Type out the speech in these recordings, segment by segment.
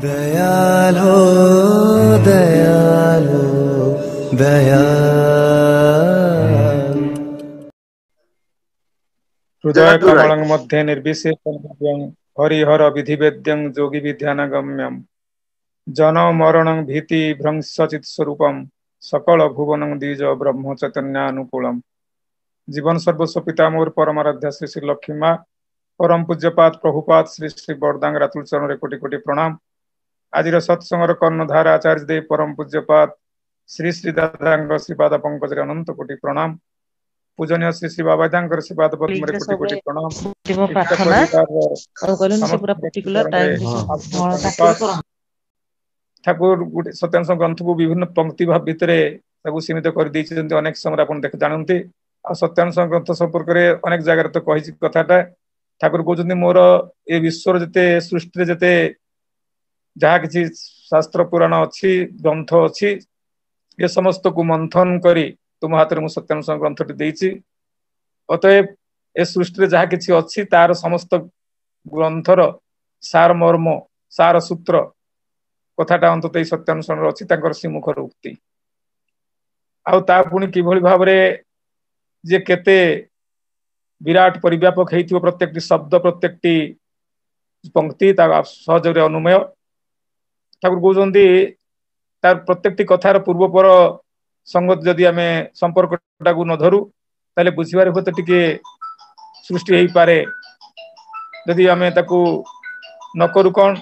दयालो दयालो दयाल हृदय कमलं मध्ये निर्विशेषं हरिहर विधिवेद्यं योगी विद्यानगम्यं जन मरणं भीति भ्रंशचित स्वरूपम सकल भुवनं द्विज ब्रह्म चैतन्यानुकूलम। जीवन सर्वस्व पिता मोर परमाराध्या श्री श्री लक्ष्मी माँ परम पूज्यपाद प्रभुपाद श्री श्री बरदांग रातुल चरण कोटि कोटि प्रणाम। आज सत्संगर कर्णधार आचार्य देव परम पूज्यपाद श्री श्री दादांग श्रीपाद पंकज अनंत कोटि प्रणाम। पूजनीय श्री श्री बाबा श्रीपाद पद्म कोटि कोटि प्रणाम। ठाकुर गोटे सत्यांश ग्रंथ को विभिन्न पंक्ति भाव भितर सीमित कर अनेक समय आप जानते सत्यांश ग्रंथ संपर्क में अनेक जगह तो कही कथाटा ठाकुर कहते मोर ये विश्वर जिते सृष्टि जिते जहाँ किसी शास्त्र पुराण अच्छी ग्रंथ अच्छी ये समस्त को मंथन करी तुम हाथ में मुझे सत्यांश ग्रंथटी देती अतएव ए सृष्टि जहाँ किसी अच्छी तार समस्त ग्रंथर सार मर्म सार सूत्र कथाटा अंतत सत्यानुसरण अच्छी श्रीमुखर उक्ति आ पुणी किभली भाव जे केते विराट परिव्यापक हेइथिबो प्रत्येकटी शब्द प्रत्येकटी पंक्ति सहज अनुमेय ठाकुर कहते तार प्रत्येकटी कथार पूर्वपर संगत जदि आम संपर्क न धरू ताले बुझिबार हुए टिके सृष्टि हो पारे जदि आम ताकू न करू कौन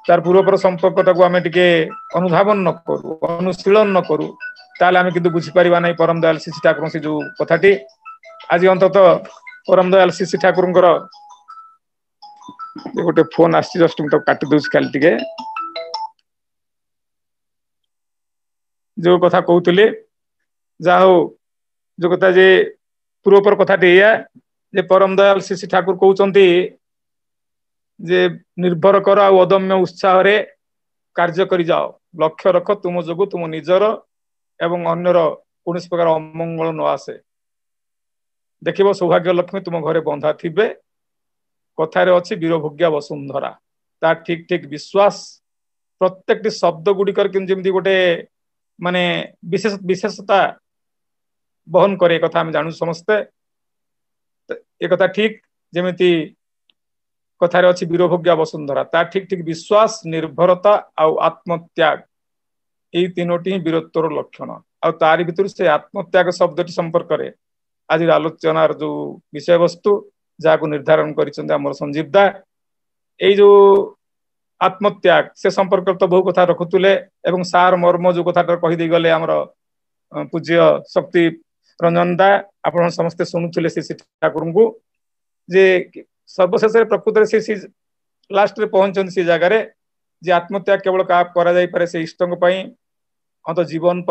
तार पूर्वपर संपर्क आम टिके अनुधावन न करू अनुशीलन न करू ताले आम किंतु बुझीपार ना परम दयाल श्री ठाकुर से जो कथाटी आज अंतत परम दयाल श्री ठाकुर गोटे फोन आसी जस्ट मुझे काटी दूसरी खाली टिके जो कथा कहते जा हो जो कथा जे पूर्वपर कथाटी या जे परम दयाल श्री ठाकुर कहते जे निर्भर कर आ अदम्य उत्साह कार्य करी जाओ लक्ष्य रख तुम जोगु तुम निजर एवं अन्यर कौन प्रकार अमंगल न आसे देखिब सौभाग्य लक्ष्मी तुम घरे बंधा थिबे कथार अच्छी वीरभोग्या वसुंधरा ता ठीक ठीक विश्वास प्रत्येक शब्द गुड़िकर जमी गोटे माने विशेषता बहन करे कथा हम जानू समस्ते एक कथा ठीक जमीती कथार अच्छी वीरभोग्या वसुंधरा ता ठीक ठीक विश्वास निर्भरता आउ आत्मत्याग यही तीनोटी ही वीरत्वर लक्षण आरि भर से आत्मत्याग शब्द संपर्क में आज आलोचनार जो विषय वस्तु जहाँ निर्धारण कर संजीवदा ये जो आत्मत्याग से संपर्क तो बहु कथा रखुले एवं सार मर्म जो कथा कहीदे गले आमर पूज्य शक्ति रंजन दा आप समस्ते शुणुले श्री ठाकुर को जे सर्वशेष प्रकृत से लास्ट रे पहुंचते से जगार जे आत्मत्याग केवल क्या करे से इष्ट अंत जीवन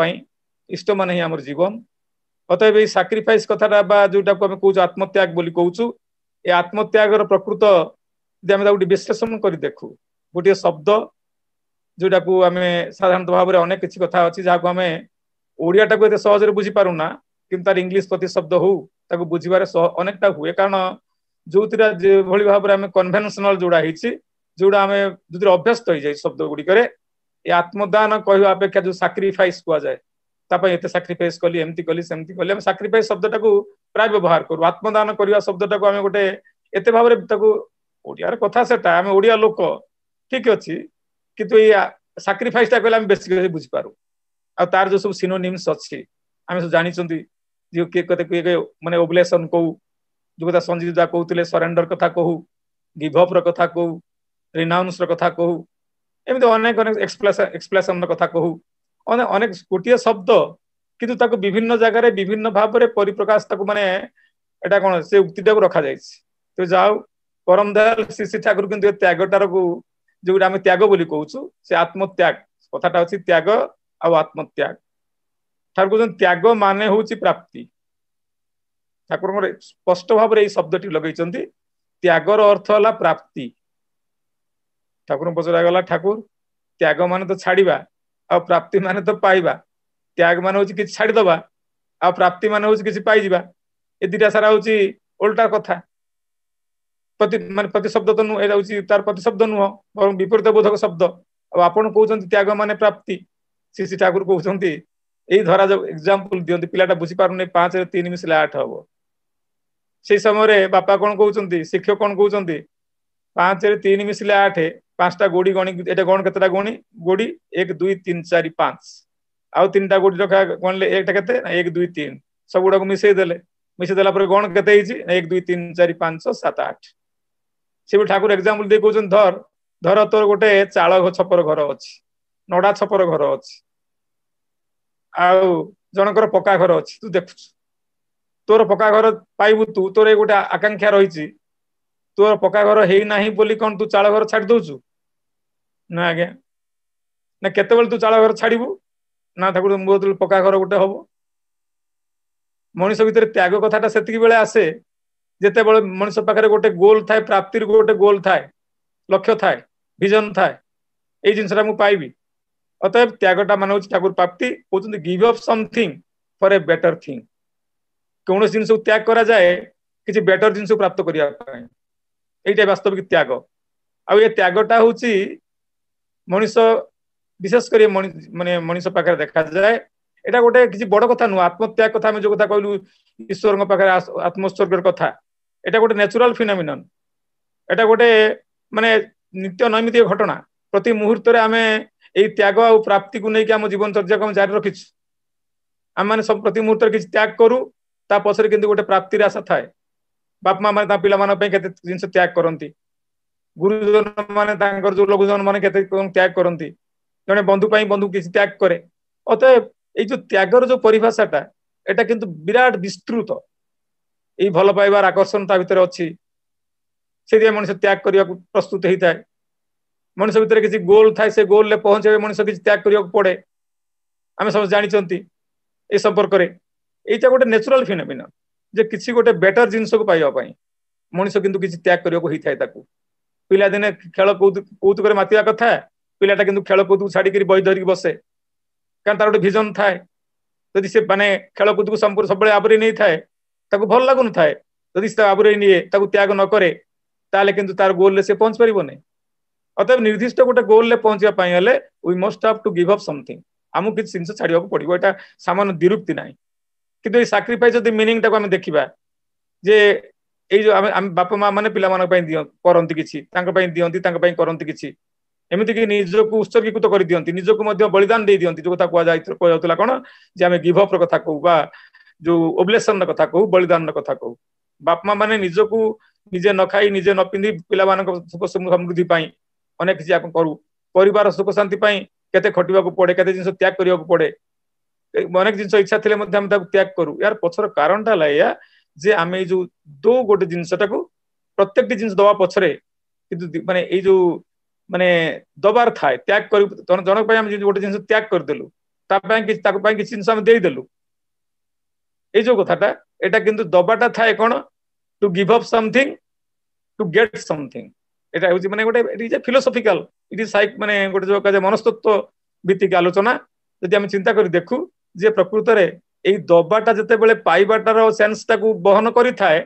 इष्ट मान ही आम जीवन अतएव ये साक्रिफाइस कथा जोटा को कहूँ आत्मत्याग बोली कहूँ ये आत्मत्यागर प्रकृत जब विश्लेषण कर देखू गोटे शब्द जोटा को आम साधारण भाव में अनेक किसी कथा अच्छी जहाँ को आम ओडियाटा को सहज बुझी पारूना कि तार इंग्लीश प्रति शब्द हो बुझे अनेकटा हुए कारण जो भली भाव में आम कन्वेनशनल जोड़ा जोड़ा आम जो अभ्यस्त हो जाए शब्द गुड़िक आत्मदान कहवा अपेक्षा जो साक्रिफाइस कह जाए एते साक्रिफाइस कली एमती कली सेमती कली आम साक्रिफाइस शब्दटा को प्राय व्यवहार करूँ आत्मदान करवा शब्दटा को आम गोटे एते भाव ओडियार कथा सेटा आम ओडिया लोक ठीक अच्छी किंतु ये साक्रिफाइसटा कहले बेस बुझीपारू आ तार जो सब सिनोनिम्स अच्छी आम सब जानी जो किए माने ओब्लेसन कहू जो कथा संजीव दा कहते सरेंडर कथा कहू गिवअप कथा कहू रिनाउंस कथा कहू एमती अनेक अनेक एक्सप्लेसन कथा कहू अनेक गोटे शब्द किंतु ताको विभिन्न जगार विभिन्न भाव में परिप्रकाश माने एटा कौन से उक्तिटा को रखा जाए तो जाओ परम दयाल श्री श्री ठाकुर किंतु त्यागटार को जो आम त्याग बोली कहूँ से आत्मत्याग कथाटा अच्छी त्याग आ आत्मत्याग ठाकुर कहते त्याग माने हूँ प्राप्ति ठाकुर स्पष्ट भाव में शब्दटी लगे त्यागर अर्थ है प्राप्ति ठाकुर पचरागला ठाकुर त्याग मान तो छाड़ा आ प्राप्ति मान तो पाइबा त्याग मान हूँ कि छाड़दबा आ प्राप्ति मान हूँ कि पाइबा ए दुटा सारा हूँ उल्टा कथा प्रति शब्द तो नुह एटा तार प्रति शब्द नुह बर विपरीत बोधक शब्द आपण कहउछन्ति त्याग माने प्राप्ति श्री ठाकुर कहउछन्ति एई धरा जो एग्जांपल दियंती पिलाटा बुझी पारुने 5 रे 3 मिसले 8 हबो से समय रे बापा कोन कहउछन्ति शिक्षक कोन कहउछन्ति 5 रे 3 मिसले 8 पांचटा गोडी गणी एटा गण केतटा गणी गोडी 1 2 3 4 5 आउ तीनटा गोडी रखा गणले एकटा केते 1 2 3 सब गुडा को मिसै देला पर गण केते हिची 1 2 3 4 5 6 7 8 से ठाकुर एग्जांपल दे कहउछन धर तोर गोटे चाळ छपर घर अछि नडा छपर घर अछि आउ जनकर पक्का घर अछि तू देखु तोर पक्का घर पाइबु तू तोर गोटे आकांक्षा रहिछि तोर पक्का घर हेई नाही बोली कोन तू चाळ घर छाडी दउछु ना आगे ना केतेबेल तू चाळ घर छाडीबू ना ठाकुर मोदल पक्का घर गोटे हबो मनुष्य भितर त्याग कथाटा सेतिकी बेले आसे जेते बेले मनुष्य पाखरे गोटे गोल थाए प्राप्तिर गोटे गोल थाए लक्ष्य थाए विजन थाए ए जिनसरा मु पाइबी अतएव त्यागटा माने ठाकुर प्राप्ति कहउछन्ति give up something for a better thing कौन जिनस त्याग करा जाए किसी बेटर जिनस प्राप्त करिया पय एटा वास्तविक त्याग आ ये त्यागटा होची मनुष्य विशेष कर माने मनुष्य पाखरे देखा जाए एटा गोटे किसी बड़ कथा नु आत्मत्याग कथा में जो कथा कहलु ईश्वर पाखरे आत्मोत्सर्गर कथा एटा गोटे नेचुरल फिनोमिनन एटा गोटे माने नित्य नैमित्तिक घटना प्रति मुहूर्त रे आमे एई त्याग आ प्राप्ति को लेके हम जीवन चर्चा को जारी रखिछु आम माने सब प्रति मुहूर्त रे किछि त्याग करू ता पछरे किंतु गोटे प्राप्ति रे आशा थाए बाप मां माने ता पिला मान पे केते जिंस त्याग करंती गुरुजन माने तांकर जो लघुजन माने केते त्याग करंती जने बंधु पई बंधु किछि त्याग करे अतएव ए जो त्यागर जो परिभाषाटा एटा किंतु विराट विस्तृत ए भल पाइबार आकर्षण ता भितर अछि से मनुष्य त्याग करिया प्रस्तुत हेता है मनुष्य भितर किसी गोल थाए से गोल ले पहुंचे मनुष्य किसी त्याग करिया पड़े आमे सब जानि चंती ए संपर्क रे एटा गोटे नेचुरल फिनोमिना जे किसी गोटे बेटर जिंस को पाइबा पई मनुष्य किंतु किसी त्याग करिया को हिथाय ताकू पिला दिने खेल कौतुक रे मातिया कथा पिलाटा किंतु खेल कौतुक छाड़ी करी बही धरिक बसे कारण तार गोटे विजन थाए जदि से माने खेल कौतुक संपूर्ण सब आबरी नहीं थाए ताकू भल लागु न थाए जदि से आबरी निए ताकू त्याग न करे ताले किंतु तार गोल ले से पहुंच परिबो नै अतएव निर्दिष्ट गोटे गोल ले पहुंचिया पई हले we must have to give up something आमु किछ जिंस छाड़िया को पड़िबो एटा सामान्य दिरुक्ति नाही किंतु ए सैक्रिफाइस जदि मीनिंग टाको हम देखिबा जे ए जो हम बाप मां माने पिला मान पई दियो करंती किछि तांका पई दियंती तांका पई करंती किछि एमिति कि निजको उत्सर्गीकृत कर दियंती निजको मध्य बलिदान दे दियंती जो कथा को जायतला कोन जे हमें गिव अप र कथा कहूबा जो ओब्लेशन र कथा कहू बलिदान र कथा कहू बाप मां माने निजको निजे न खाई निजे न पिंदी पिला मानक सुख समृद्धि पई अनेक किछि आपण करू परिवार सुख शांति पई केते खटिबा को पड़े केते जिंस त्याग करिया को पड़े अनेक जिंस इच्छा थिले मध्ये हम ताको त्याग करू यार पछर कारणटा लाया जे आमे जो दो गोटे जिंसटा को प्रत्येक जिंस दवा पछरे किंतु माने ए जो माने दबार थाए त्याग कर जनक पई हम गोटे जिंस त्याग कर देलु ता पई कि ताको पई कि जिंस हम देई देलु ए जो कथाटा एटा किंतु दबाटा थाए कोन to give up something to get something एटा होची माने गोटे it is a philosophical it is psych माने गोटे जो कहे मनस्तत्व भित्तिक आलोचना यदि हम चिंता करी देखु जे प्रकृत रे एई दबाटा जते बेले पाइबाटार सेंस टाकू बहन करी थाए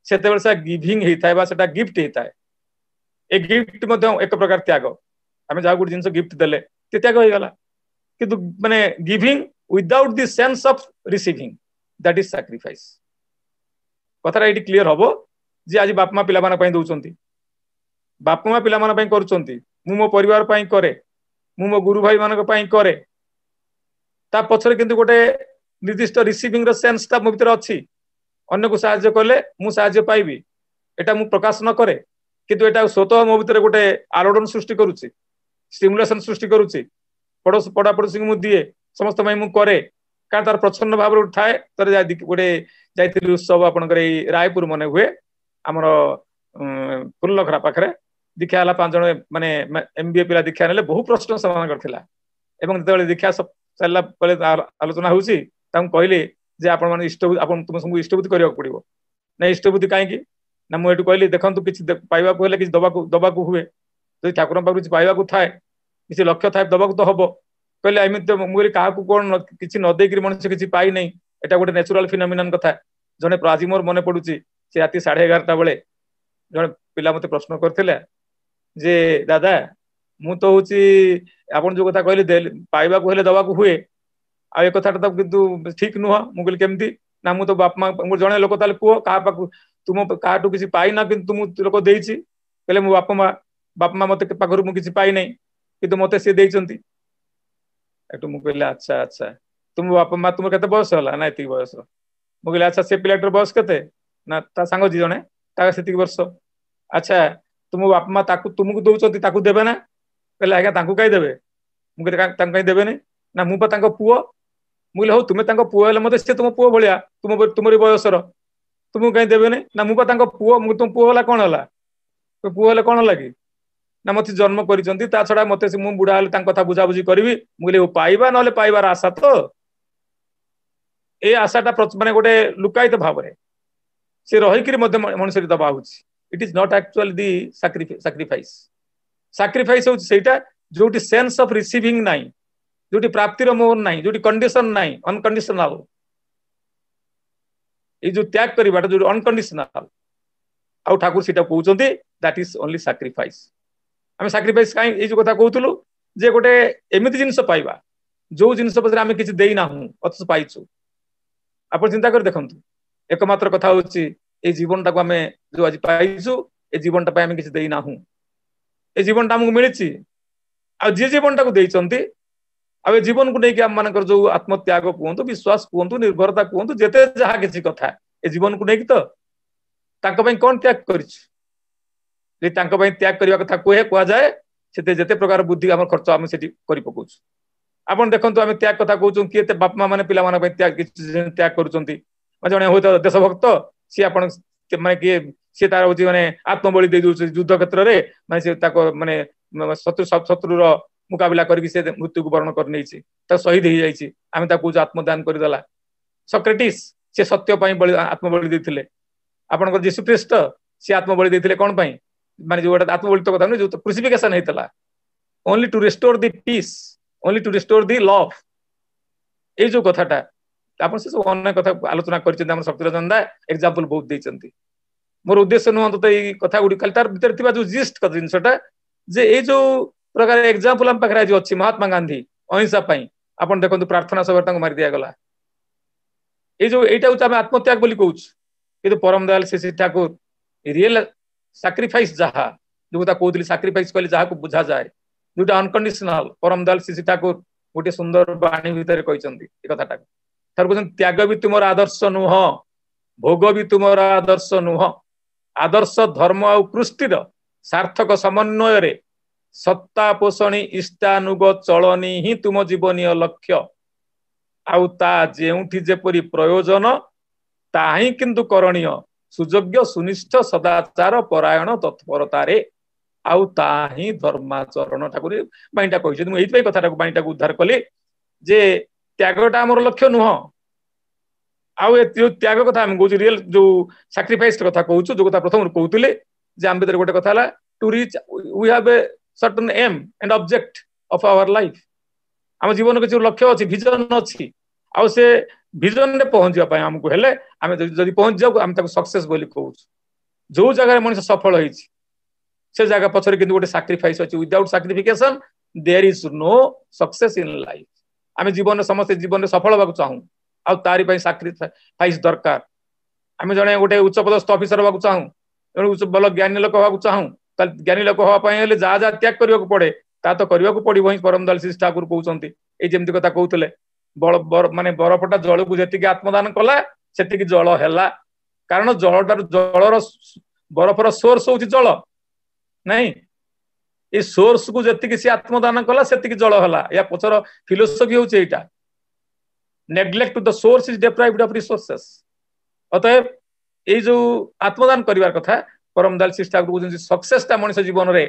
सेते बेले सा गिविंग हेई थाए बा सेटा गिफ्ट हेई थाए ए गिफ्ट मध्ये एक प्रकार त्याग आमे जा गुड जिंस गिफ्ट देले ते त्याग होई गला किंतु माने giving without the sense of receiving that is sacrifice Kathara eighty clear हबो जे आज बाप मां पिला माना पई दउचंती बाप मां पिला माना पई करूचंती मु मो परिवार पई करे मु मो गुरु भाई मानक पई करे ता पछरे किंतु गोटे निर्दिष्ट रिसीविंग र सेंस ता मो भीतर अछि अन्य को सहाय्य कले मु सहाय्य पाइबी एटा मु प्रकाश न करे किंतु एटा स्वतः मो भीतर गोटे आलोड़न सृष्टि करूची स्टिमुलेशन सृष्टि करूची पड़ा पड़ोसी मु दिए समस्त मई मु करे कारण तार प्रच्छन्न भाव थाए तर गोटे जाइतिलु उत्सव आपनकर रायपुर मने हुए हमर फुल्लखरा पाखरे दीक्षा हला 5 जण माने एमबीए पिला दीक्षा नेले बहु प्रश्न समाधान करथिला एवं जेतेबेले दीक्षा चलला पले आलोचना होउची तां कहले जे आपण माने इष्ट आपण तुम सब इष्टबुद्धि करिया पड़िबो ना इष्टबुद्धि काहे कि ना मु एटु कहली देखंतु किछि पाइबा को हेले किछि दबा को हुए जदि ठाकुर पाखु किछि पाइबा को थाए किछि लक्ष्य थाए दबा को तो हबो कहले एमित मुरी काहा को कोन किछि न देकरी मनुष्य किछि पाई नै एटा गोटे नेचुरल फिनोमिनन कथा जने प्राजी मोर मने पडुची से राती 11:30 बेले जड़े पिला मते प्रश्न करथिले जे दादा मु तो होची आपण जो कथा कहले पाइबा को हेले दवा को हुए आ ए कथाटा तो किंतु ठीक नुह मु कहली केमती ना मु तो बाप मां मु जणे लोक ताले पुओ का पाकु तुम काटू किसी पाई ना किंतु तुम लोक देइची कहले मु बाप मां मते पाखरु मु किसी पाई नै किंतु मते से देइचंती एटु मु कहले अच्छा अच्छा तुम बाप मां तुम केते बयस होला ना एति बयस मु कहले अच्छा से पिलाटर बयस केते ना ता संग जी जणे ता सेति वर्ष अच्छा तुम बाप मां ताकु तुमको दउचंती ताकु देबे ना कहले आज्ञा ताकु काई देबे मु कहले ताकु काई देबे नै ना मु पा तांको पुओ मु कहले हो तुमे तांको पुओ हेले मते से तुम पुओ भलिया तुमरी बयसर तुमको कहीं देबे नै ना मु पा तांको पुओ मु तुम पुओ होला कोन होला तो पुओ हेले कोन होला की ना मते जन्म करिसंती ता छडा मते से मु बुढा हेले तांको कथा बुझा बुझी करबी मु कहले पाइबा नले पाइबार आशा तो ए आशाटा माने गोटे लुकायित भाव रे से रही कि मनुष्य दबा होची it is not actually the sacrifice होची सेटा जोटी सेंस ऑफ रिसीविंग नाही जोटी प्राप्तिर मोह नाही जोटी कंडीशन नाही अनकंडीशनल ए जो त्याग करिबाटा जो अनकंडीशनल आउ ठाकुर सीटा कहउचंती दैट इज ओनली सैक्रिफाइस आमे सैक्रिफाइस काई ए जो कथा कहउतलु जे गोटे एमिति जिंस पाइबा जो जिंस पछरे आमे किछि देई नाहु अथस पाइछु आपण चिंता कर देखंतु एकमात्र कथा होची ए जीवनटा को आमे जो आज पाइछु ए जीवनटा पय आमे किछि देई नाहु ए जीवनटा हमकु मिलिछि आ जे जीवनटा को देइचंती आ जीवन को लेकिन आम मानकर जो आत्मत्याग कहतु विश्वास कहतु निर्भरता कहतु जेते जहा किसी कथा ए जीवन को लेकिन तो तांको पय कोन त्याग करिछ जे तांको पय त्याग करिवा कथा कोहे कोआ जाए सेते जेते प्रकार बुद्धि हमर खर्च हम सेठी करि पकोछ आपण देखंतु हम त्याग कथा कहउछु किते बाप मां माने पिला माने पय त्याग करूचंती जने होय देशभक्त सी आपण माने कि से तार होची माने आत्मबलि दे दउ युद्ध क्षेत्र रे माने से ताको माने शत्रुर मुकाबला करके से मृत्यु को वर्ण कर नहीं शहीद हो जाइए आम आत्मदान करदेला सक्रेटिस से सत्य आत्मबलि देते आपंकर जीशुख्रीष्ट सी आत्मबलि देते कौन माने जो आत्मबलित कथा जो क्रूसिफिकेशन होता only to restore the peace only to restore the love ये जो कथाटा आप सब अनेक कथा आलोचना कर शक्तिरंजन दा एग्जांपल बहुत देते मोर उद्देश्य नुह तो ये कथा गुड़ी खाली तार भीतर जो जिस्ट जिनसटा जे ये जो प्रकार एग्जांपल हम पाखरे आज अच्छी महात्मा गांधी अहिंसा पाई आपण देखंतु प्रार्थना सभा मारी दिया गला ये जो एटा हम आत्मत्याग बोली कहूँ कि परम दयाल श्री ठाकुर रियल सैक्रिफाइस जहा जो कहते सैक्रिफाइस कहले जहा को बुझा जाए जोटा अनकंडीशनल परम दयाल श्री ठाकुर गोटे सुंदर बाणी भितर कहते कथाटा थार कहते त्याग भी तुम आदर्श नुह भोग भी तुम आदर्श नुह आदर्श धर्म आ कृष्टिर सार्थक समन्वय सत्ता पोषणी इष्टानुग चलनी ही तुम जीवनीय लक्ष्य आउ ता जेउठी जेपरी प्रयोजन ताही किंतु करणीय सुयोग्य सुनिष्ठ सदाचार परायण तत्परतारे आउ ताही धर्माचरण ठाकुर बाणीटा कहते मुझे कथा बाणीटा उद्धार कली जे त्यागटा आमर लक्ष्य नुह आउ त्याग कथा आम कहूँ रियल जो सैक्रिफाइस कथा कहूँ जो कथा प्रथम कहते जे आम भीतर गोटे कथा to reach we have a certain aim and object of our life आम जीवन किसी लक्ष्य अच्छी विजन अच्छी आउ से विजन रे पहुंचा आमको हेले आम जब पहुंच जाऊ आम सक्सेस बोली कहूँ जो जगह मनुष्य सफल होइछि से जगह पछरे किंतु गोटे सैक्रिफाइस अछि without sacrification there is no success in life आम जीवन समस्त जीवन सफल होगा चाहूँ आ तारी पई सैक्रिफाइस दरकार आम जने गोटे उच्च पदस्थ ऑफिसर होगा चाहूँ उच्च बल ज्ञानी लोक होगा चाहूँ ज्ञानी लोक हाँपाई जहाँ जहाँ त्याग करने को पड़े ता तो करने को पड़ो ही परम दयाल श्री ठाकुर कहते ये जमी कथा कहते माने बरफटा जल को जी आत्मदान कला से जल है कारण जलटार जलर बरफर सोर्स हूँ जल नहीं ये सोर्स को जी सी आत्मदान कला से जल है या पचर फिलोसफी हूँ यहाँ neglect the source is deprived of resources अतएव ये जो आत्मदान करिवार कथा परम दयाल श्री ठाकुर कहते सक्सेसटा मनुष्य जीवन रे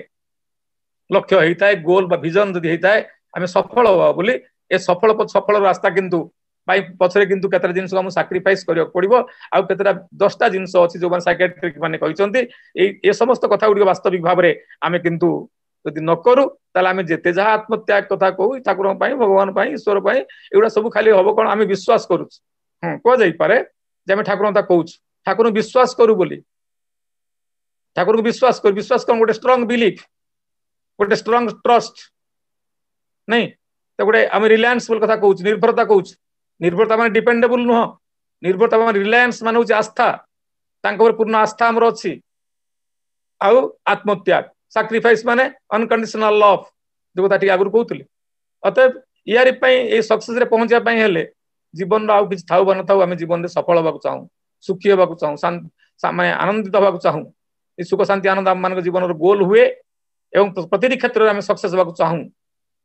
लक्ष्य होता है गोल बा विजन जदि होता है आम सफल हवा बोली ए सफल रास्ता किंतु पछरे किंतु केतरा जिंस हम सैक्रिफाइस करियो पड़िबो आ केतरा 10टा जिंस अछि जो साइकियाट्रिक माने कहचंती ए समस्त कथा गुडी वास्तविक भाव रे आमे किंतु यदि न करू ताले आमे जेते जहा आत्मत्याग कथा कहू ठाकुर पई भगवान पई ईश्वर पई एउडा सब खाली हबो कोन आमे विश्वास करू को जाई पारे जे आमे ठाकुर ता कहू ठाकुर विश्वास करू बोली ठाकुर को विश्वास कर, विश्वास कौन गोटे स्ट्रांग बिलीफ, गोटे स्ट्रांग ट्रस्ट नहीं तो गोटे आम रिलायंस कथा कहूँ, निर्भरता कहूँ। निर्भरता मान डिपेंडेबल नुह, निर्भरता मान रिलायंस मान हूँ आस्था, पूर्ण आस्था आमर अच्छी। आउ आत्मत्याग सैक्रिफाइस माने अनकंडीशनल लव जो कथा आगु कहते। अतएव यार सक्सेस रे पहुंचा हेले जीवन आउ किसी थाऊ बा नथाऊ आम जीवन में सफल होगा चाहूँ, सुखी होगा चाहूँ, माने आनंदित होगा चाहूँ। सुख शांति आनंद आम मान जीवन गोल हुए एवं प्रति क्षेत्र में आम सक्सेस होगा चाहूँ,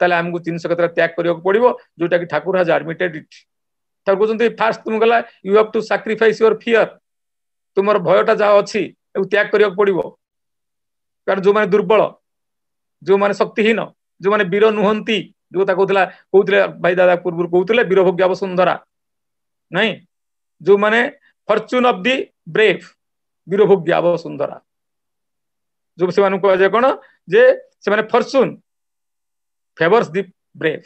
ताले आमको जिन क्षेत्र त्याग करने पड़ो जोटा कि ठाकुर हाज एडमिटेड इट। ठाकुर कहते फास्ट तुम गला you have to sacrifice your fear, तुम भयटा जहाँ अच्छी त्याग करने पड़ो। कारण जो माने दुर्बल, जो माने शक्तिहीन, जो माने वीर नुहंती, जो कहते भाई दादा पूर्व कहते वीर भोग्या वसुंधरा नहीं, जो माने फॉर्च्यून ऑफ दी ब्रेव, वीर भोग्या वसुंधरा जो से कह जाए कौन जे से माने फॉर्च्यून फेवर्स दी ब्रेव।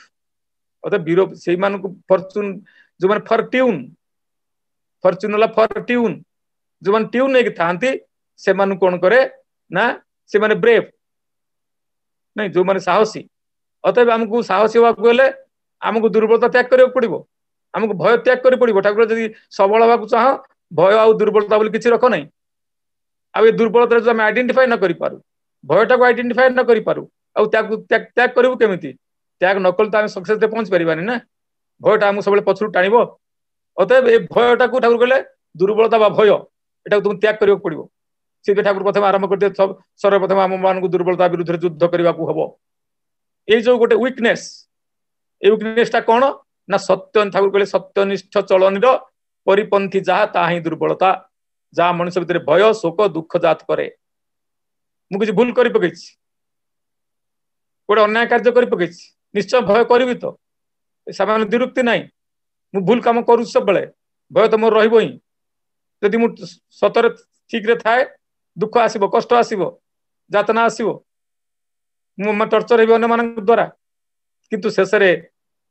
अतः वीर से फॉर्च्यून जो माने फॉर्ट्यून, फॉर्च्यून वाला फॉर्ट्यून जो माने ट्यून नहीं था से कौन करे ना से माने ब्रेव नहीं, जो माने साहसी। अतएव आमको साहसी होगा गले आमको दुर्बलता त्याग करने पड़ो, आमको भय त्याग करने पड़ो। ठाकुर जब सबल होगा चाह भय आ दुर्बलता बोली किसी रख नहीं। आ दुर्बलता जो आम आइडेंटिफाई न करि पारु, भयटा को आइडेंटिफाई न करि पारु, आ त्याग करू केमिति? त्याग न कल तो आम सक्सेस पहुंच पारानी ना, भयटा आमको सब पछरू टाणब। अतएव ये भयटा को ठाकुर कहले दुर्बलता बा भय एटा तुम त्याग करने पड़ो। से ठाकुर प्रथम आरंभ कर सर्वप्रथम आम मान दुर्बलता विरुद्ध युद्ध करने को हम। ये जो गोटे वीकनेस, ये वीकनेसटा कौन ना सत्य, ठाकुर कहले सत्यनिष्ठ चलन परिपंथी जहा ता ही दुर्बलता, जहाँ मनुष्य भितर भय शोक दुख जात करे। मु किसी भूल कर पकई, गोटे अन्याय कार्य कर पकई, निश्चय भय करी तो सामान्य दिरुक्ति ना, मु भूल कम करू सब बेले भय तो मोर रही। जदि मु सतरे ठीक रे थाए दुख आसब, कष्ट आसब, जातना आसब, मु टर्चर हेबी अन्य मान द्वारा, किंतु शेष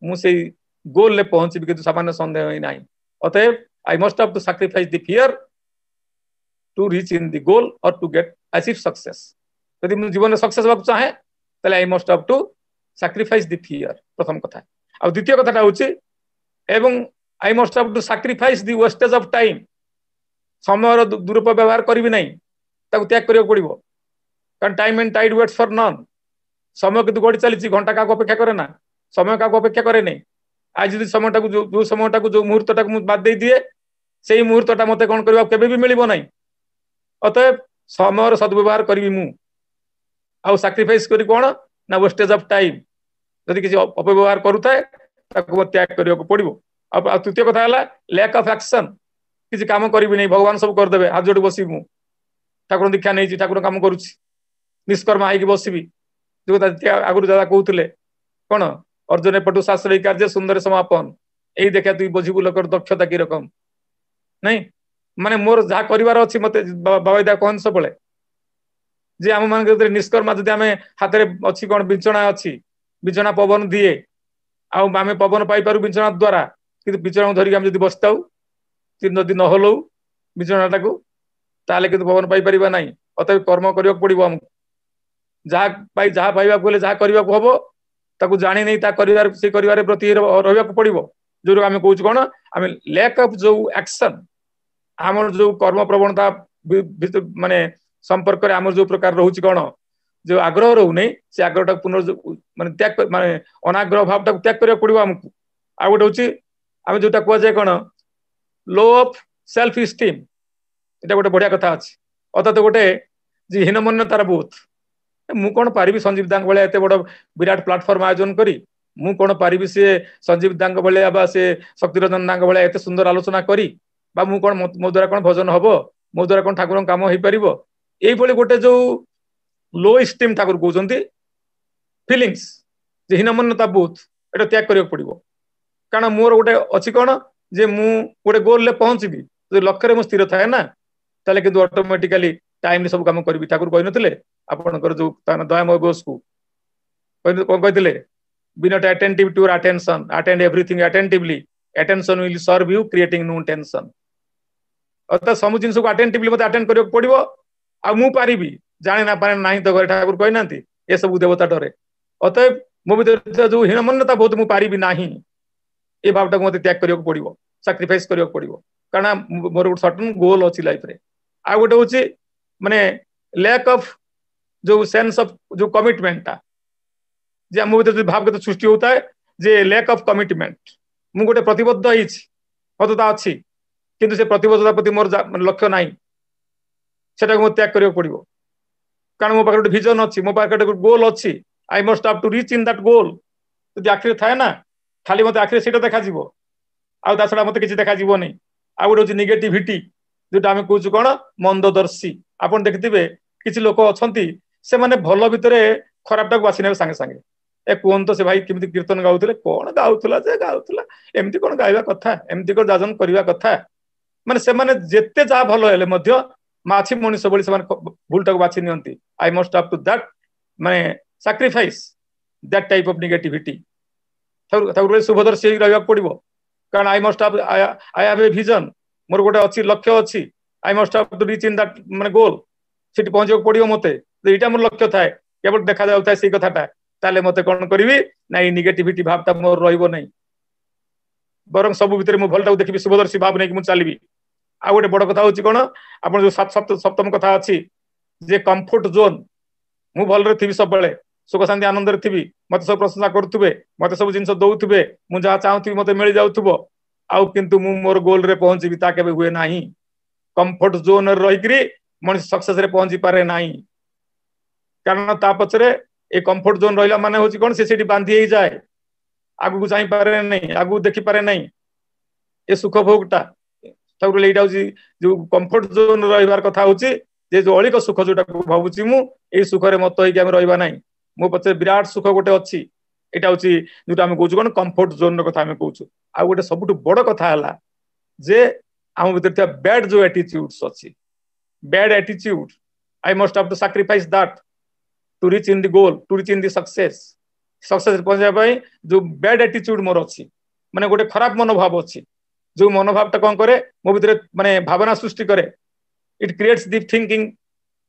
मुझे गोल ले पहुंची कि सामान्य संदेह ही ना। अतएव I must have to sacrifice the fear to reach in the goal और टू गेट अचीव सक्सेस। यदि मुझे जीवन में सक्सेस होगा चाहे ताले I must have to sacrifice the fear, प्रथम कथा। आ द्वितीय कथाटा होची एवं I must have to sacrifice the wastage of time, समय दुरुपव्यवहार करी नहीं, ताको त्याग करने पड़ो। कारण time and tide waits for none, समय किंतु गड़ी चली, घंटा क्या अपेक्षा करे ना, समय क्या अपेक्षा करे नहीं। आज यदि समय जो समय जो मुहूर्त बाद दे दिए से मुहूर्तटा मत कौन करवा केबे भी मिलिबो नहीं। अतएव समय सद्व्यवहार करी मु आउ सैक्रिफाइस करी कौन ना वेस्टेज ऑफ टाइम, यदि किसी अपव्यवहार करूए ताको त्याग करने पड़ो। अब तृतीय कथा है लैक ऑफ एक्शन, किसी काम करी नहीं, भगवान सब करदे हाथ जोड़ी बस मु ठाकुर दीक्षा नहीं, ठाकुर काम करुच्ची निष्कर्मा होगी बसबी। जो आगुरी दादा कहते कौन अर्जुन एपटू शास्त्र कार्य सुंदर समापन, यही देखा तु बुझीबू लोकर दक्षता की रकम नहीं। माने मोर जहाँ करार अच्छी मत बाबा दा कहन सब जे आम मान निष्कर्मा जदि आम हाथ में अच्छी कौन विंचना अच्छी, विंचना पवन दिए आम पवन पाइपर विंचना द्वारा, कि विंचना धरिक आम बस जदि न हलौ विंचनाटा को ताले कि पवन पाइपर ना। अतएव कर्म करने पड़ो आमको, जहाँ पाइबा गले जहाँ करने को हम ताकू जानी नहीं से कर प्रति रहा पड़ो। जो आम कौच कौन आम लैक ऑफ जो एक्शन आम जो कर्म प्रवणता माने संपर्क में आम जो प्रकार रोच कौन जो आग्रह रोने से आग्रह पुनर् माने त्याग माने अनाग्रह भाव टाक त्याग करने पड़ो आमको। आ गोटे हूँ आम जो कह जाए कौन लो ऑफ सेल्फ इस्टीम, ये गोटे बढ़िया कथा अच्छी। अर्थात गोटे जी हीनमन्यतार बहुत मु कौन पारि संजीव दांग भाया एत बड़ विराट प्लाटफर्म आयोजन करी मु कौन पारि सी संजीव दांग भाया से शक्तिरंजन दांग भाया एत सुंदर आलोचना करी बा मु कौन मो द्वारा कौन भजन हम, मो द्वारा कौन ठाकुर काम हो पार। यही गोटे जो लो स्टीम ठाकुर कहते फिलिंग्स हीनमन्यता बहुत एटा त्याग करने पड़ो। कारण मोर गोटे अच्छी कौन जे मु गोटे गोल ले पहुंचबी लक्ष्य में स्थिर थाए ना ताले कि ऑटोमेटिकली टाइम सब काम करी। ठाकुर कही नथिले आपनकर जो दयामय बोस को कौन कहते be not attentive to your attention, attend everything attentively, attention will serve you creating new tension. अर्थात सब जिन को अटेंटिवली मत अटेंड करने पड़ो आ मु पारिबी जाने ना पारे नाही तो घर ठाकुर कहि नांती ए सब देवता डरे अतएव मो भीतर जो हीनमन्यता बहुत मु पारिबी नाही ए भावटा मते त्याग करियो पड़िबो सैक्रिफाइस करियो पड़िबो कारण मोर गोटे सर्टेन गोल अछि लाइफ रे आ गोटे होछि माने लैक ऑफ जो सेंस ऑफ जो कमिटमेंट ता जे मो भीतर भाव के सृष्टि होता है जे लैक ऑफ कमिटमेंट मु गोटे प्रतिबद्ध हिछि पदता अछि किंतु से प्रतिबद्धता प्रति मोर लक्ष्य नाही सेटा को त्याग करियो पड़िबो कारण मो पाखे विजन अच्छी मो पाखे गोल अच्छी I must have to reach in that goal तो आखिर थाए ना खाली मत आखिर सेटा देखा जीवो आ ता छडा मते किछि देखा जीवो नै आ गोटे होछि नेगेटिविटी जोटा आमे कहूछु कोन मंददर्शी आपण देखिथिबे किछि लोक अछंती से माने भलो भितरे खराबटा को बासिने संगे संगे ए कोन तो से भाई किमिति कीर्तन गाउथिले कोन गाउथला एमति कोन गाइबा कथा एमति को जाजन करिवा कथा माने से माने जेते जा भलो हेले मध्य माछी मनुष्य बोली से भूलटा को बाछि नियंती I must have to that माने sacrifice that type of negativity थाउर शुभदर्शी रहबा पड़िबो कारण I must have I have a vision मोर गोटे अछि लक्ष्य अछि I must have to reach in that माने गोल सिटी पहुंचो पड़िबो मते एटा मोर लक्ष्य थाए केवल देखा जाउता सेई कथाटा ताले मते कोन करबी नै नेगेटिविटी भावटा मोर रहइबो नै बरं सब भितर मु भलटा देखिबी शुभदर्शी भाव नै कि मु चलीबी आ गोटे बड़ कथा होछि कोन आपण जो सप्तम कथा अछि जे कंफर्ट जोन मु भल रे थिबी सब बेले सुख शांति आनंद रे थिबी मते सब प्रशंसा करथुबे मते सब जिंस दउथुबे मु जा चाहथि मते मिल जाउथुबो आउ किंतु मु मोर गोल रे पहुंचीबी ता केबे हुए नाही कंफर्ट जोन रे रहिकरी मनुष्य सक्सेस रे पहुंची पारे नाही कारण ता पछरे ए कंफर्ट जोन रहिला माने होछि कोन से सेठी बांधी हे जाय आगु को जाई पारे नाही आगु देखि पारे नाही ए सुख भोगटा ताउरे एटा होछि जो कंफर्ट जोन रहिबार कथा होछि जे जो अलिक सुख जोटा को भाबुछि मु ए सुख रे मत होई कि हम रहिबा नाही मो पछे विराट सुख गोटे अछि एटा होछि जोटा हम कहूछु कोन कंफर्ट जोन रो कथा हम कहूछु आ गोटे सबटु बड़ कथा हला जे हम भीतर त्या बैड जो एटीट्यूड्स अछि bad attitude I must have to sacrifice that to reach in the goal to reach in the success पहुंचा पाई जो बैड एटीट्यूड मोर अछि माने गोटे खराब मनोभाव अछि जो मनोभावटा कोन करे मो भीतर माने भावना सृष्टि करे it creates the thinking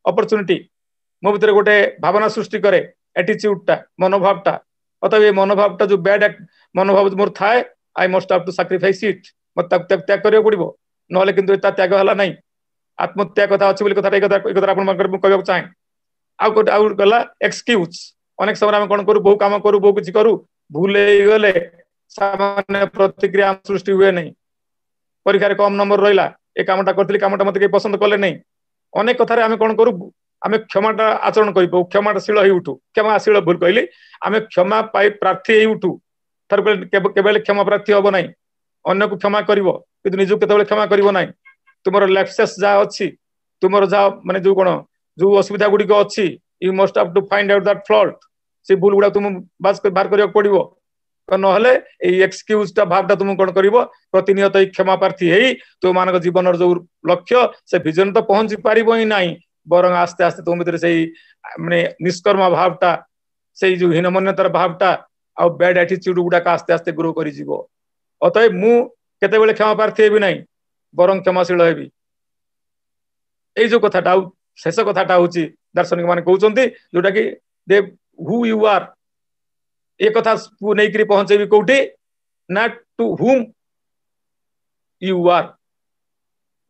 opportunity मो भीतर गोटे भावना सृष्टि करे एटीट्यूडटा मनोभावटा अतः ये मनोभावटा जो बैड मनोभाव मोर थाए I must have to sacrifice it मत त्याग करियो पड़िबो नहले किंतु एता त्याग हला नाही आत्मत्याग कथा अछि बोली कथा आपण मानकर कहबा चाहे आउ गला एक्सक्यूज अनेक समय हम कोन करू बहु काम करू बहु किछि करू भूल हे गले सामान्य प्रतिक्रिया सृष्टि हुए नहीं परीक्षा रे कम नंबर रहिला ए कामटा करथली कामटा मते के पसंद करले नहीं अनेक कथा रे हम कोन करू आमे क्षमाटा आचरण करि बहु क्षमाशील हे उठू क्षमाशील भूल कहली आमे क्षमा पाई प्रार्थी हे उठू थर केबेले क्षमा प्रार्थी होबो नहीं अन्य को क्षमा करिवो किंतु निजु केतेबेले क्षमा करिवो नहीं तुमरो लैप्सेस जा अछि तुमरो जा माने जो कोन जो असुविधा गुडी को अछि you must have to find out that fault से भूल गुडा तुम बास बाहर करियो पड़िवो नहले ए एक्सक्यूज ता भावटा तुम कोन करिवो प्रतिनियत क्षमा प्रार्थी हेई तो मानक जीवन जो लक्ष्य से विजन तो पहुंची पारिबो ही नाही बरं आस्ते आस्ते तुम भीतर सेही माने निष्कर्म भावटा सेही जो हीनमन्यतार भावटा आ बैड एटीट्यूड गुडा आस्ते आस्ते ग्रो करि जीवो अतः मु केते बेले क्षमा प्रार्थी हेबी नाही बरं क्षमाशील हेबी ए जो कथाटा शेष कथाटा होची दार्शनिक माने कहउचंती जोटा कि दे हु यू आर ए कथा को नै करी पहुंचेबी कोठी ना to whom you R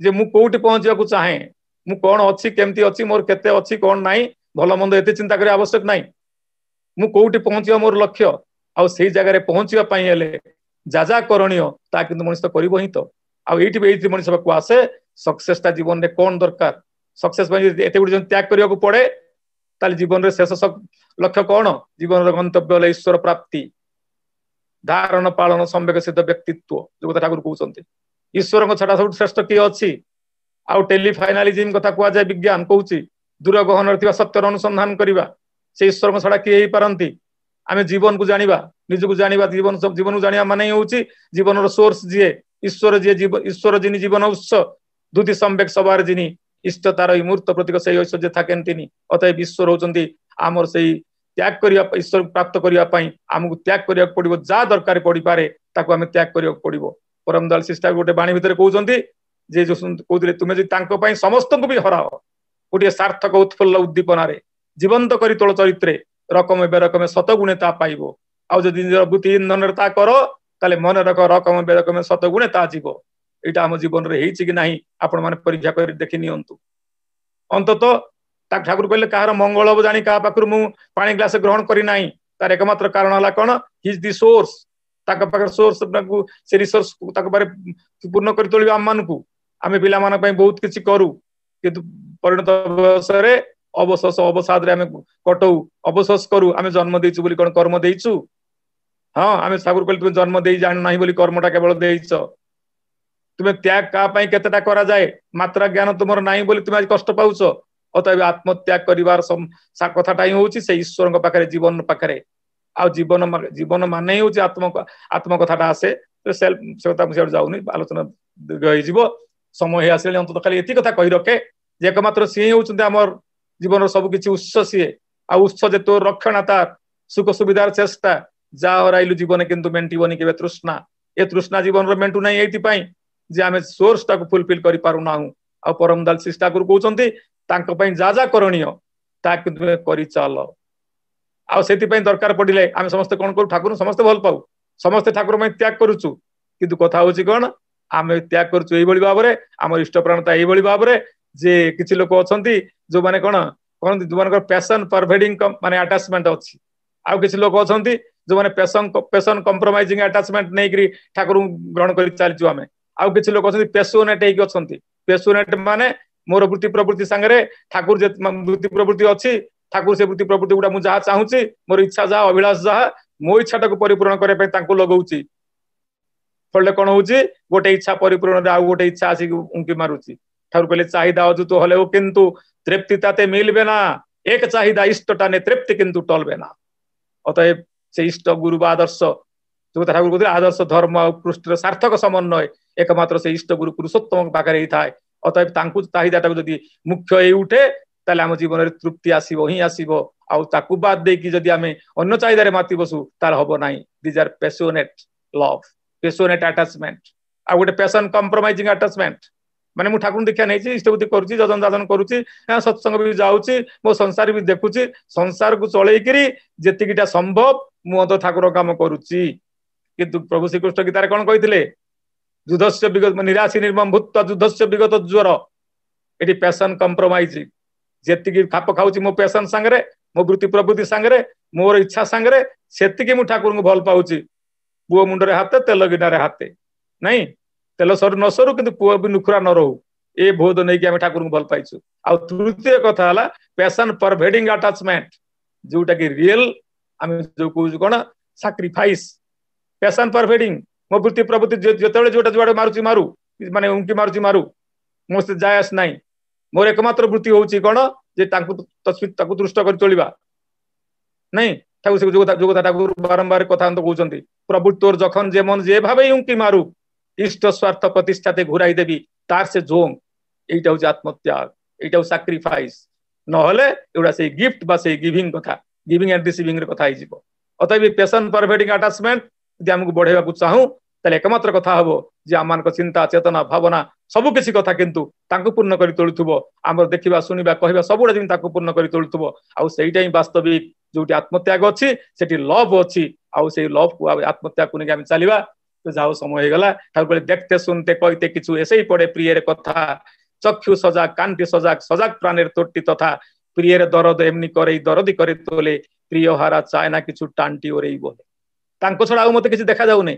J मु कोठी पहुंचिया को चाहे मु कोन अछि केमती अछि मोर केते अछि कोन नाही भलो मंद एते चिंता करे आवश्यक नाही मु कोठी पहुंचिया मोर लक्ष्य आ सेही जगह रे पहुंचिया पई हेले जाजा करणीय ता किंतु मनुष्य करबो ही तो आ एठी मनुष्य को आसे सक्सेस ता जीवन रे कोन दरकार सक्सेस पई एते गुडी जन त्याग करिया को पड़े ताले जीवन रे शेष लक्ष्य कोन जीवन रे गंतव्य ले ईश्वर प्राप्ति धारण पालन संवेग सिद्ध व्यक्तित्व जो ठाकुर कहउचंती ईश्वर को छडा सब श्रेष्ठ की अछि आ टेलीफाइनालिज्म कथा कुआ जाय विज्ञान कहउची दूर गहन रथिबा सत्यर अनुसंधान करिबा से ईश्वर को छडा की हेई पारंती आमे जीवन को जानिबा निज को जानिबा जीवन को जानिबा माने होउची जीवन रो सोर्स जिए ईश्वर जिनी जीवन उत्स दुति संवेग सवार जिनी इष्ट तार मूर्त प्रतीक से ऐश्वर्य थाकेंतिनी अतएव ईश्वर होचंती आमर सेही त्याग करिया ईश्वर प्राप्त करिया पई हमकु त्याग करिया पड़िबो जा दरकार पड़ी पारे ताको हमें त्याग करिया पड़िबो परम दयाल सिस्टर गोटे बाणी भितर कहउचंती जे जो कहउतले तुमे जे तांको पई समस्त को भी हराओ गोटे सार्थक उत्फुल्ल उद्दीपनारे जीवंत करी तोल चरित्रे रकम बेरकमे शतगुणे ता पाइबो आउ जदि निजर बुद्धि इंधन ता करो ताले मन रख रकम बेरकमे शतगुणे ता जीवो एटा हम जीवन रे हेछि कि नाही आपण माने परीक्षा कर देखि नियंतु अंततः ठाकुर कहले कहार मंगल हो जानी का पाखरु मु पानी ग्लास ग्रहण करी नाही तार एकमात्र कारण हला कोन ही इज द सोर्स ताक पाखर सोर्स से रिसोर्स ताक बारे पूर्ण कर तोलिबा हम मानकु आमे पिला मान पई बहुत किछि करू किंतु परिणत बयसरे अवशोष अवसाद रे आमे कटौ अवशोष करू आमे जन्म देइछु बोली कोन कर्म देइछु हां आमे ठाकुर कहले तुम जन्म देइ जान नाही बोली कर्मटा केवल देइछ तुमे त्याग का पई केतेटा करा जाए मात्रा ज्ञान तुमर नाही बोली तुमे आज कष्ट पाउछ अतएव आत्मत्याग करिवार सा कथाटा ही होची से ईश्वर पाखरे जीवन पाखरे आ जीवन जीवन माने होची आत्म कथाटा आसे तो सेल्फ सेता मुझे जाउनी आलोचना दीर्घ होई जीवो समय आसले अंत खाली एती कथा कहि रखे जे एकमात्र सी होचंते हमर जीवन सब किछि उत्स सी आ उत्स जे तो रक्षणता सुख सुविधार चेष्टा जा हराइलु जीवन किंतु मेंटिबनी केबे तृष्णा ए तृष्णा जीवन रो मेंटु नै एति पई जे आमे सोर्स टा को फुलफिल करि पारु नाहु आ परम दाल सिस्टा गुरु कहउचंती तांको पई जा जा करणीय ताकि तुमे करि चाल आ सेति पई दरकार पडिले आमे समस्त कोन करू ठाकुर समस्त भल पाऊ समस्त ठाकुर में त्याग करूचु किंतु कथा होची कोन आमे त्याग करूचु एई बळी बाबरे हमर इष्ट प्राणता एई बळी बाबरे जे किछि लोक अछंती जो माने कोन कोन जो माने पैशन परवेडिंग माने अटैचमेंट अछि आ किछि लोक अछंती जो माने पैशन कंप्रोमाइजिंग अटैचमेंट नै करी ठाकुर ग्रहण करि चालचु आमे आ किछि लोक अछंती पैशनेट हेकि अछंती पैशनेट माने मोर वृत्ति प्रवृत्ति संगे ठाकुर जे वृत्ति प्रवृत्ति अछि ठाकुर से वृत्ति प्रवृत्ति गुडा मु जहा चाहूची मोर इच्छा जहा अभिलाष जहा मो इच्छाटा को परिपूर्ण करे पे तांको लगौची फलले कोन होची गोटे इच्छा परिपूर्ण आ गोटे इच्छा आसी उंकी मारुची ठाकुर कहले चाहिदा अजु तो हले किंतु तृप्ति ताते मिलबे ना एक चाहिदा इष्टटा ने तृप्ति किंतु टलबे ना अतएव से इष्ट गुरु आदर्श जो ठाकुर कहते आदर्श धर्म और पृष्ठ सार्थक समन्वय एकमात्र से इष्ट गुरु पुरुषोत्तम पाखरे ही थाए अतएव तांकु चाहिदाटा जदि मुख्य हे उठे ताले हम जीवन रे तृप्ति आसीबो ही आसीबो आउ ताकु बाद दे कि जदि हमें अन्य चाहिदा रे माति बसु तार हबो नाही these are passionate love passionate attachment आ गोटे पैशन कंप्रोमाइजिंग अटैचमेंट माने मु ठाकुर दीक्षा नै छी इष्टबुद्धि करूची जजन दादन करूची सत्संग भी जाउची मो संसार भी देखुची संसार को चलै करी जेतिकिटा संभव मु तो ठाकुर काम करूची किंतु प्रभु श्री कृष्ण गीता रे कोन कहिथिले युद्धस्य विगत निराशी निर्मम भूत युद्धस्य विगत ज्वर एटी पैशन कंप्रोमाइज जेतिकी खाप खाउची मो पैशन संगरे मो वृत्ति प्रवृत्ति संगरे मोर इच्छा संगरे सेतिकी मु ठाकुर को भल पाउची पुओ मुंडरे हाथे तेल गिनारे हाथे नहीं तेल सर न सरू किंतु पुओ भी नुखुरा न रहू ए बोध नै कि हम ठाकुर को भल पाइछु आ तृतीय कथा हला पैशन परवेडिंग अटैचमेंट जोटा कि रियल हम जो कहू कोन सैक्रिफाइस पैशन परवेडिंग मो वृत्ति प्रवृत्ति जेतेबेले जोटा जोडे मारुची मारू माने उनकी मारुची मारू मोसे जायस नाही मोर एकमात्र वृत्ति होची कोन जे ताकु दृष्ट कर चलिबा नहीं ठाकुर से जो कथा ठाकुर बारंबार कथा अंत कहउचंती प्रभु तोर जखन जे मन जे भाबे उनकी मारू इष्ट स्वार्थ प्रतिष्ठाते घुराई देबी तार से जोंग एटा होची आत्मत्याग एटा हो सैक्रिफाइस न होले एडा से गिफ्ट बा से गिविंग कथा गिविंग एंड रिसीविंग रे कथा आइजिबो अतएव पैशन परवेडिंग अटैचमेंट जे हमकु बढ़ेबा को चाहू तले एकमात्र कथा हबो जे आमान को चिंता चेतना भावना सब किसी कथा किंतु तांको पूर्ण करी तोलुथबो हमर देखिबा सुनिबा कहबा सबुडा जिन ताको पूर्ण करी तोलुथबो आ सेइटा ही वास्तविक जोटी आत्मत्याग अछि सेठी लव अछि आ सेइ लव को आत्मत्याग को नेके हम चलीबा तो जाओ समय हो गला ठाकुर देखते सुनते कहते किछु ऐसे ही पड़े प्रिय रे कथा चक्षु सजाग कांटी सजाग सजाग प्राणेर तोटी तथा प्रिय रे दरद एमनी करे दरदी करे तोले प्रिय हारा चायना किछु टांटी ओरेई बोले तांको छडा मते किछि देखा जाउ नै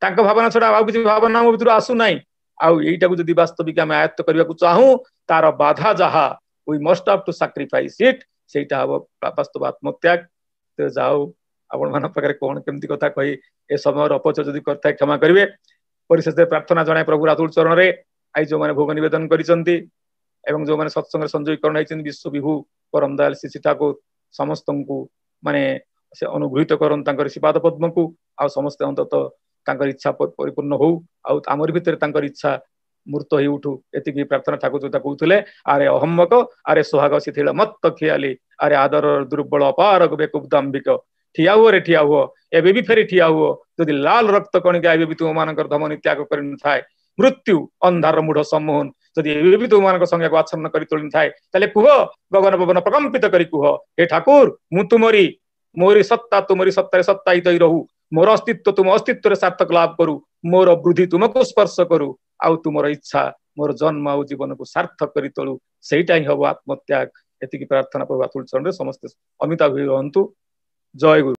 तांको भावना छडा आ किछि भावना मो भितर आसु नै आ एइटा को जदी वास्तविक हम आयत्त करबा को चाहू तार बाधा जहा we must have to sacrifice it सेटा हबो वास्तव आत्मत्याग तो जाओ आपण मान पाखरे कोन केमती कथा कहि ए समय अपचय जदी करता क्षमा करिवे परिशेष प्रार्थना जणाय प्रभु रातुल चरण रे आई जो माने भोग निवेदन करिसंती एवं जो माने सत्संग संजयकरण हैछन विश्व विभू परम दयाल श्री ठाकुर समस्तंकु माने से अनुग्रहित करन तांकर श्रीपाद पद्म को आ समस्त अंतत तांकर इच्छा परिपूर्ण हो आ हमर भीतर तांकर इच्छा मूर्त ही उठू एतिकी प्रार्थना ठाकुर जोता कहउतले अरे अहम्मक अरे सोहाग शिथिल मत खियाली अरे आदर दुर्बल अपार बेकुब्दाम्बिक ठिया हुओ रे ठिया हुओ एबे भी फेरी ठिया हुओ जदि लाल रक्त कणिका एबे भी तुम मानकर धमनी त्याग करिन थाए मृत्यु अंधार मूढ़ सम्मोहन ଯଦି ଏବେ ବି ତୁମମାନଙ୍କ ସଂଜ୍ଞାକୁ ଆଚ୍ଛନ୍ନ କରି ତୋଳି ଥାଏ ତାହେଲେ କୁହ ଗଗନ ପବନ ପ୍ରକମ୍ପିତ କରି କୁହ ହେ ଠାକୁର ମୁଁ ତୁମରି ମୋରି ସତ୍ତା ତୁମରି ସତ୍ତାରେ ସତ୍ତାୟିତ ହୋଇ ରହୁ ମୋର ଅସ୍ତିତ୍ୱ ତୁମ ଅସ୍ତିତ୍ୱରେ ସାର୍ଥକ ଲାଭ କରୁ ମୋର ବୃଦ୍ଧି ତୁମକୁ ସ୍ପର୍ଶ କରୁ ଆଉ ତୁମର ଇଚ୍ଛା ମୋର ଜନ୍ମ ଆଉ ଜୀବନକୁ ସାର୍ଥକ କରି ତୋଳୁ ସେଇଟା ହିଁ ହବ ଆତ୍ମତ୍ୟାଗ ଏତିକି ପ୍ରାର୍ଥନା ପ୍ରଭୁ ଅତୁଳ ଚରଣରେ ସମସ୍ତେ ଅମିତାଭ ରହନ୍ତୁ ଜୟ ଗୁରୁ।